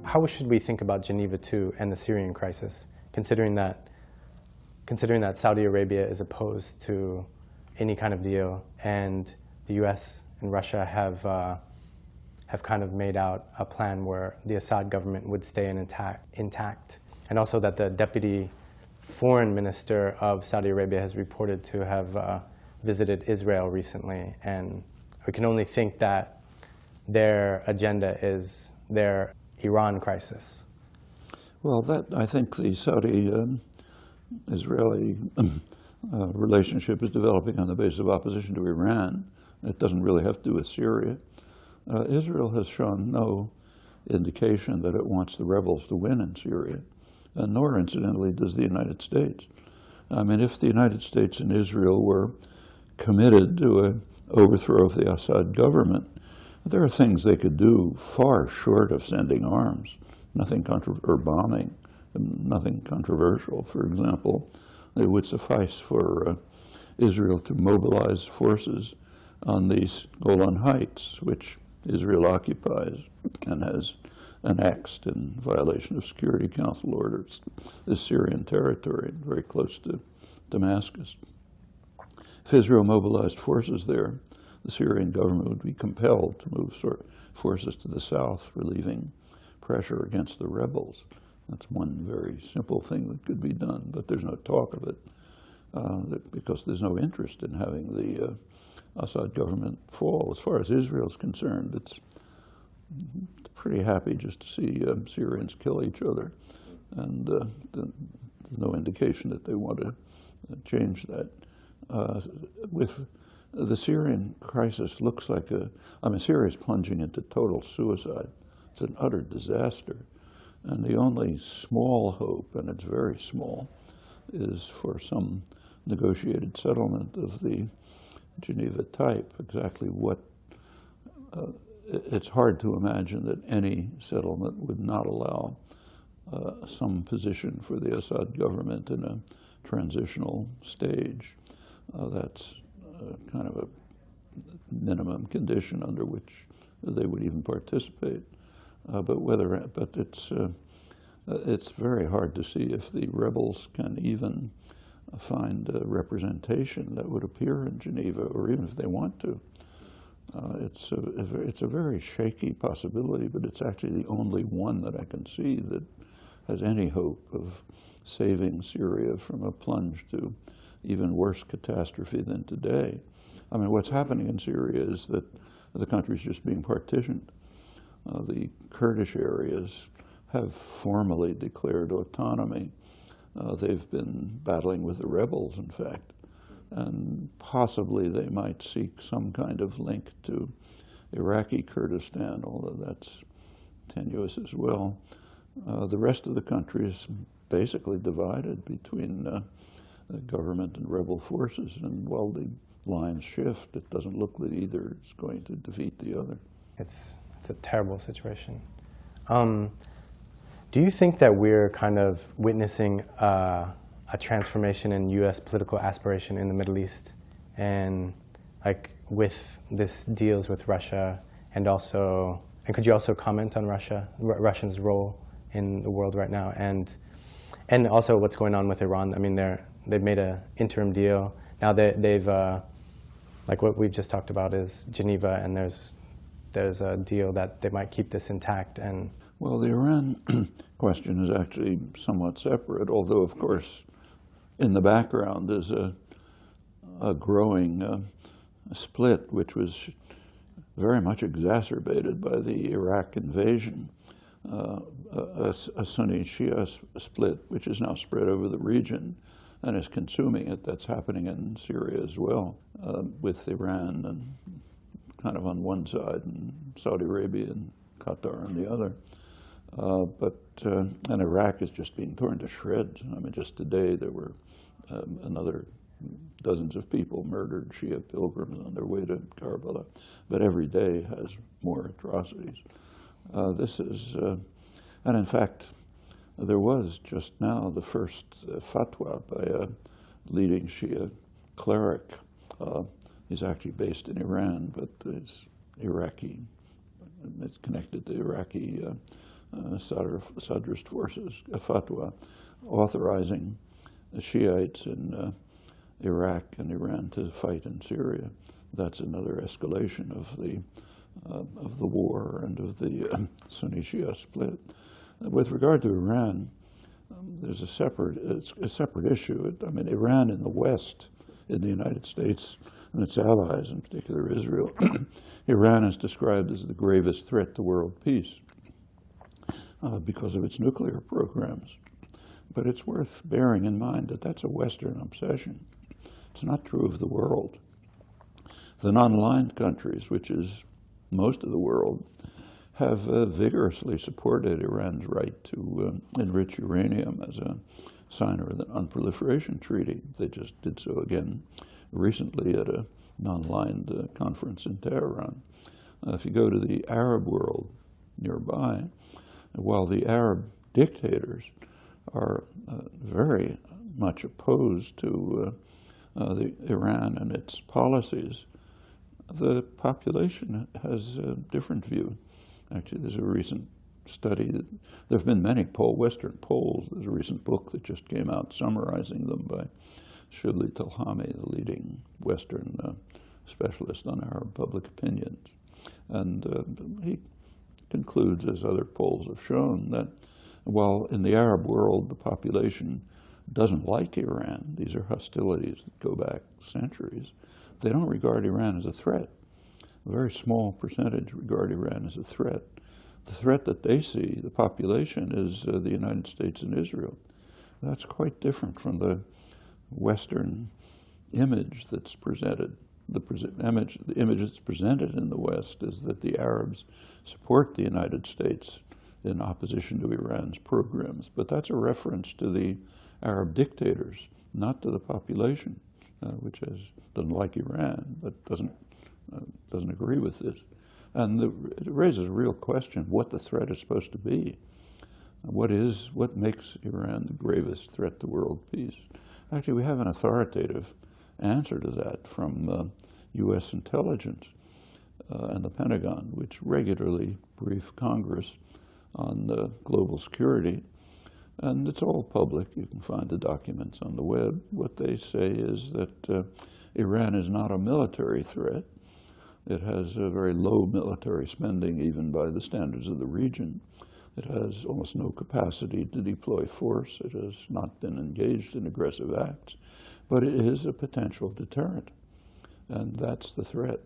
How should we think about Geneva II and the Syrian crisis, considering that Saudi Arabia is opposed to any kind of deal, and the U.S. and Russia have kind of made out a plan where the Assad government would stay intact, and also that the deputy foreign minister of Saudi Arabia has reported to have visited Israel recently, and we can only think that their agenda is their Iran crisis. Well, I think the Saudi-Israeli relationship is developing on the basis of opposition to Iran. It doesn't really have to do with Syria. Israel has shown no indication that it wants the rebels to win in Syria, nor, incidentally, does the United States. I mean, if the United States and Israel were committed to an overthrow of the Assad government, there are things they could do far short of sending arms, or bombing, nothing controversial. For example, it would suffice for Israel to mobilize forces on these Golan Heights, which Israel occupies and has annexed in violation of Security Council orders, this Syrian territory, very close to Damascus. If Israel mobilized forces there, the Syrian government would be compelled to move forces to the south, relieving pressure against the rebels. That's one very simple thing that could be done, but there's no talk of it because there's no interest in having the Assad government fall. As far as Israel's concerned, it's pretty happy just to see Syrians kill each other, and there's no indication that they want to change that. With the Syrian crisis looks like Syria is plunging into total suicide. It's an utter disaster. And the only small hope, and it's very small, is for some negotiated settlement of the Geneva type. Exactly what, it's hard to imagine that any settlement would not allow some position for the Assad government in a transitional stage. That's kind of a minimum condition under which they would even participate. But it's very hard to see if the rebels can even find a representation that would appear in Geneva, or even if they want to. It's a very shaky possibility, but it's actually the only one that I can see that has any hope of saving Syria from a plunge to even worse catastrophe than today. I mean, what's happening in Syria is that the country's just being partitioned. The Kurdish areas have formally declared autonomy. They've been battling with the rebels, in fact, and possibly they might seek some kind of link to Iraqi Kurdistan, although that's tenuous as well. The rest of the country is basically divided between the government and rebel forces, and while the lines shift, it doesn't look that either is going to defeat the other. It's a terrible situation. Do you think that we're kind of witnessing a transformation in U.S. political aspiration in the Middle East, and like with this deals with Russia, and could you also comment on Russia's role in the world right now, and also what's going on with Iran? I mean, they've made an interim deal. Now they've like what we've just talked about is Geneva, and there's a deal that they might keep this intact. And well, the Iran question is actually somewhat separate, although of course in the background is a growing split, which was very much exacerbated by the Iraq invasion. A Sunni-Shia split, which is now spread over the region and is consuming it. That's happening in Syria as well, with Iran and kind of on one side, and Saudi Arabia and Qatar on the other. And Iraq is just being torn to shreds. I mean, just today there were another dozens of people murdered, Shia pilgrims on their way to Karbala. But every day has more atrocities. And in fact, there was just now the first fatwa by a leading Shia cleric. He's actually based in Iran, but it's Iraqi. It's connected to Iraqi Sadrist forces, a fatwa authorizing the Shiites in Iraq and Iran to fight in Syria. That's another escalation of the war and of the Sunni-Shia split. With regard to Iran, there's a separate issue. I mean, Iran in the West, in the United States and its allies, in particular Israel, Iran is described as the gravest threat to world peace because of its nuclear programs. But it's worth bearing in mind that that's a Western obsession. It's not true of the world. The non-aligned countries, which is most of the world, have vigorously supported Iran's right to enrich uranium as a sign of the non-proliferation treaty. They just did so again recently at a non-aligned conference in Tehran. If you go to the Arab world nearby, while the Arab dictators are very much opposed to the Iran and its policies, the population has a different view. Actually, there's a recent study. There have been many Western polls. There's a recent book that just came out summarizing them by Shibli Talhami, the leading Western specialist on Arab public opinions. And he concludes, as other polls have shown, that while in the Arab world the population doesn't like Iran, these are hostilities that go back centuries, they don't regard Iran as a threat. A very small percentage regard Iran as a threat. The threat that they see, the population, is the United States and Israel. That's quite different from the Western image that's presented. The image that's presented in the West is that the Arabs support the United States in opposition to Iran's programs. But that's a reference to the Arab dictators, not to the population, which doesn't like Iran, but doesn't agree with this. And it raises a real question what the threat is supposed to be. What makes Iran the gravest threat to world peace? Actually, we have an authoritative answer to that from U.S. intelligence and the Pentagon, which regularly brief Congress on global security. And it's all public. You can find the documents on the web. What they say is that Iran is not a military threat. It has a very low military spending, even by the standards of the region. It has almost no capacity to deploy force. It has not been engaged in aggressive acts. But it is a potential deterrent, and that's the threat.